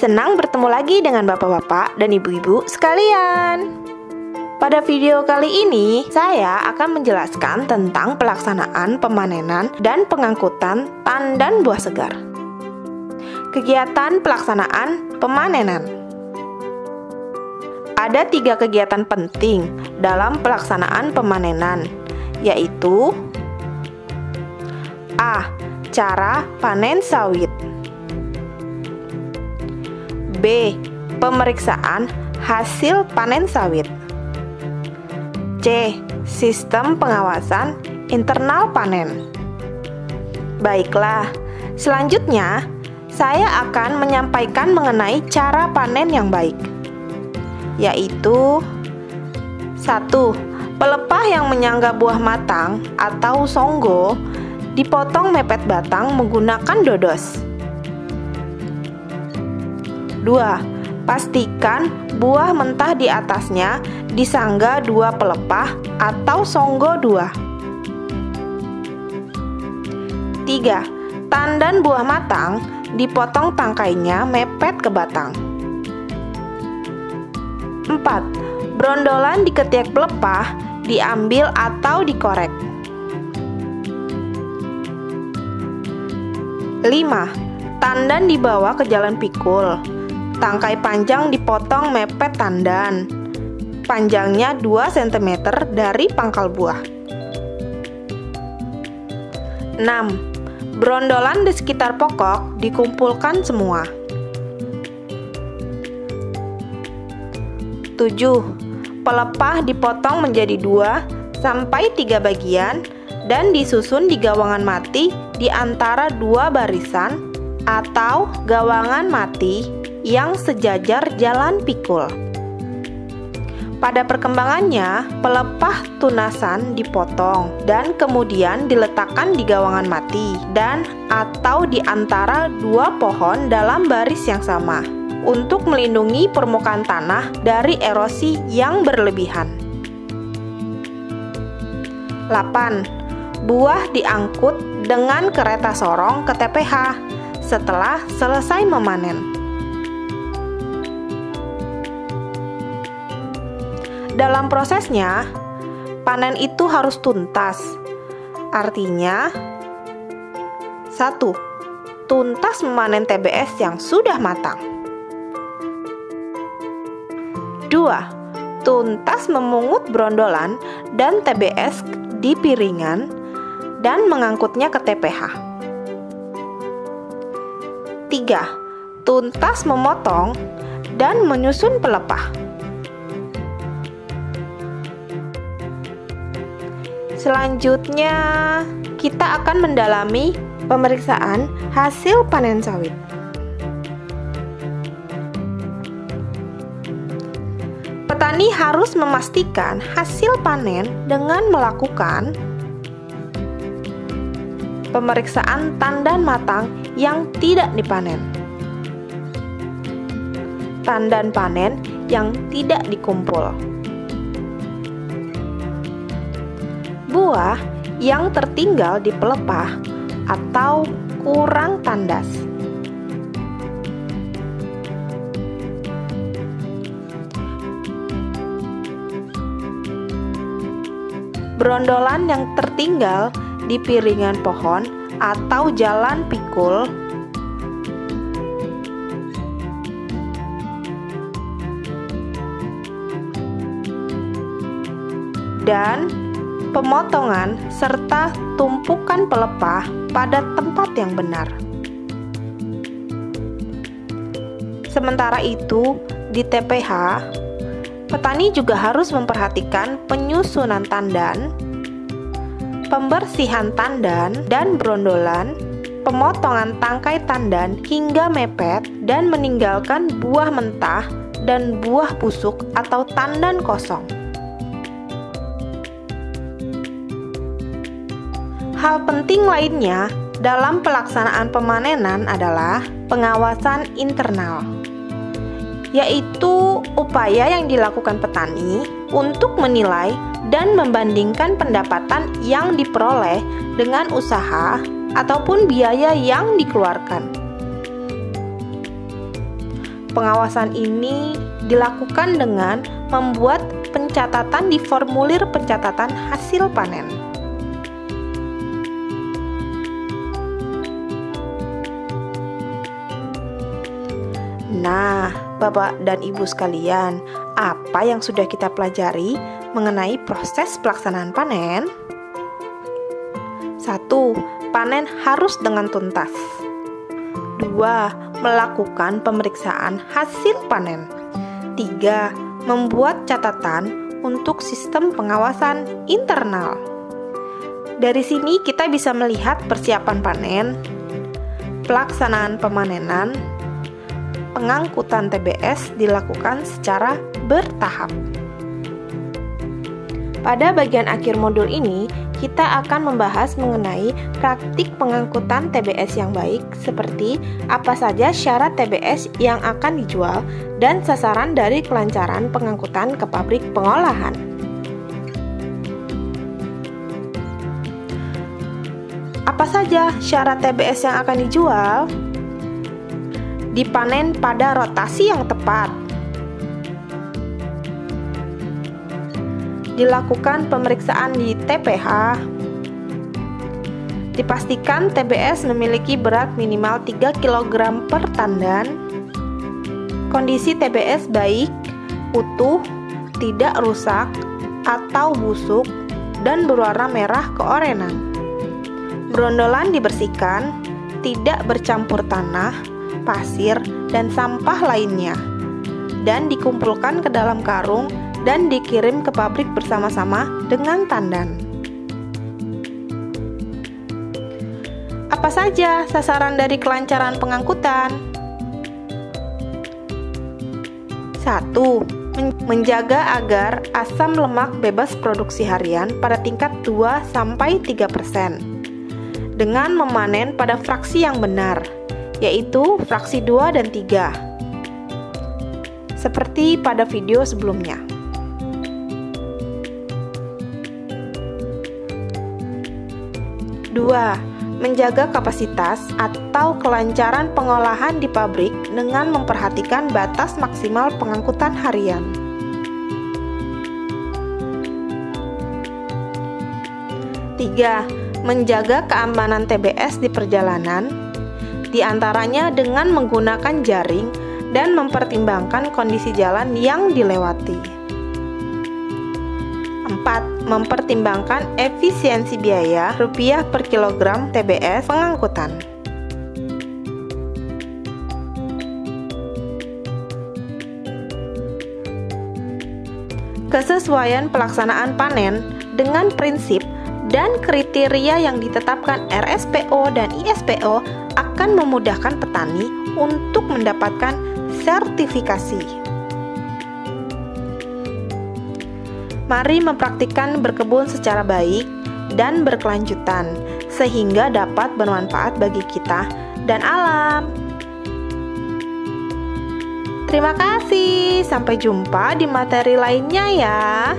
Senang bertemu lagi dengan bapak-bapak dan ibu-ibu sekalian. Pada video kali ini, saya akan menjelaskan tentang pelaksanaan pemanenan dan pengangkutan tandan buah segar. Kegiatan pelaksanaan pemanenan. Ada 3 kegiatan penting dalam pelaksanaan pemanenan, yaitu A. Cara panen sawit. B. Pemeriksaan hasil panen sawit. C. Sistem pengawasan internal panen. Baiklah, selanjutnya saya akan menyampaikan mengenai cara panen yang baik, yaitu 1. Pelepah yang menyangga buah matang atau songgo dipotong mepet batang menggunakan dodos. 2. Pastikan buah mentah di atasnya disangga 2 pelepah atau songgo 2. 3. Tandan buah matang dipotong tangkainya mepet ke batang. 4. Brondolan di ketiak pelepah diambil atau dikorek. 5. Tandan dibawa ke jalan pikul. Tangkai panjang dipotong mepet tandan. Panjangnya 2 cm dari pangkal buah. 6. Brondolan di sekitar pokok dikumpulkan semua. 7. Pelepah dipotong menjadi 2 sampai 3 bagian dan disusun di gawangan mati di antara 2 barisan atau gawangan mati yang sejajar jalan pikul. Pada perkembangannya, pelepah tunasan dipotong dan kemudian diletakkan di gawangan mati dan atau di antara 2 pohon dalam baris yang sama untuk melindungi permukaan tanah dari erosi yang berlebihan. 8. Buah diangkut dengan kereta sorong ke TPH setelah selesai memanen. Dalam prosesnya, panen itu harus tuntas. Artinya, 1. Tuntas memanen TBS yang sudah matang. 2. Tuntas memungut brondolan dan TBS di piringan dan mengangkutnya ke TPH. 3. Tuntas memotong dan menyusun pelepah. Selanjutnya, kita akan mendalami pemeriksaan hasil panen sawit. Petani harus memastikan hasil panen dengan melakukan pemeriksaan tandan matang yang tidak dipanen, tandan panen yang tidak dikumpul, buah yang tertinggal di pelepah atau kurang tandas. Brondolan yang tertinggal di piringan pohon atau jalan pikul. Dan pemotongan serta tumpukan pelepah pada tempat yang benar. Sementara itu, di TPH, petani juga harus memperhatikan penyusunan tandan, pembersihan tandan dan brondolan, pemotongan tangkai tandan hingga mepet dan meninggalkan buah mentah dan buah busuk atau tandan kosong. Hal penting lainnya dalam pelaksanaan pemanenan adalah pengawasan internal, yaitu upaya yang dilakukan petani untuk menilai dan membandingkan pendapatan yang diperoleh dengan usaha ataupun biaya yang dikeluarkan. Pengawasan ini dilakukan dengan membuat pencatatan di formulir pencatatan hasil panen. Nah, Bapak dan Ibu sekalian, apa yang sudah kita pelajari mengenai proses pelaksanaan panen? 1. Panen harus dengan tuntas. 2. Melakukan pemeriksaan hasil panen. 3. Membuat catatan untuk sistem pengawasan internal. Dari sini kita bisa melihat persiapan panen, pelaksanaan pemanenan, pengangkutan TBS dilakukan secara bertahap. Pada bagian akhir modul ini, kita akan membahas mengenai praktik pengangkutan TBS yang baik, seperti apa saja syarat TBS yang akan dijual dan sasaran dari kelancaran pengangkutan ke pabrik pengolahan. Apa saja syarat TBS yang akan dijual? Dipanen pada rotasi yang tepat. Dilakukan pemeriksaan di TPH. Dipastikan TBS memiliki berat minimal 3 kg per tandan. Kondisi TBS baik, utuh, tidak rusak atau busuk, dan berwarna merah keorenan. Brondolan dibersihkan, tidak bercampur tanah, pasir, dan sampah lainnya, dan dikumpulkan ke dalam karung dan dikirim ke pabrik bersama-sama dengan tandan. Apa saja sasaran dari kelancaran pengangkutan? 1. Menjaga agar asam lemak bebas produksi harian pada tingkat 2-3% dengan memanen pada fraksi yang benar, yaitu fraksi 2 dan 3, seperti pada video sebelumnya. 2. Menjaga kapasitas atau kelancaran pengolahan di pabrik dengan memperhatikan batas maksimal pengangkutan harian. 3. Menjaga keamanan TBS di perjalanan, di antaranya dengan menggunakan jaring dan mempertimbangkan kondisi jalan yang dilewati. 4. Mempertimbangkan efisiensi biaya rupiah per kilogram TBS pengangkutan. Kesesuaian pelaksanaan panen dengan prinsip dan kriteria yang ditetapkan RSPO dan ISPO akan memudahkan petani untuk mendapatkan sertifikasi. Mari mempraktikkan berkebun secara baik dan berkelanjutan, sehingga dapat bermanfaat bagi kita dan alam. Terima kasih, sampai jumpa di materi lainnya ya.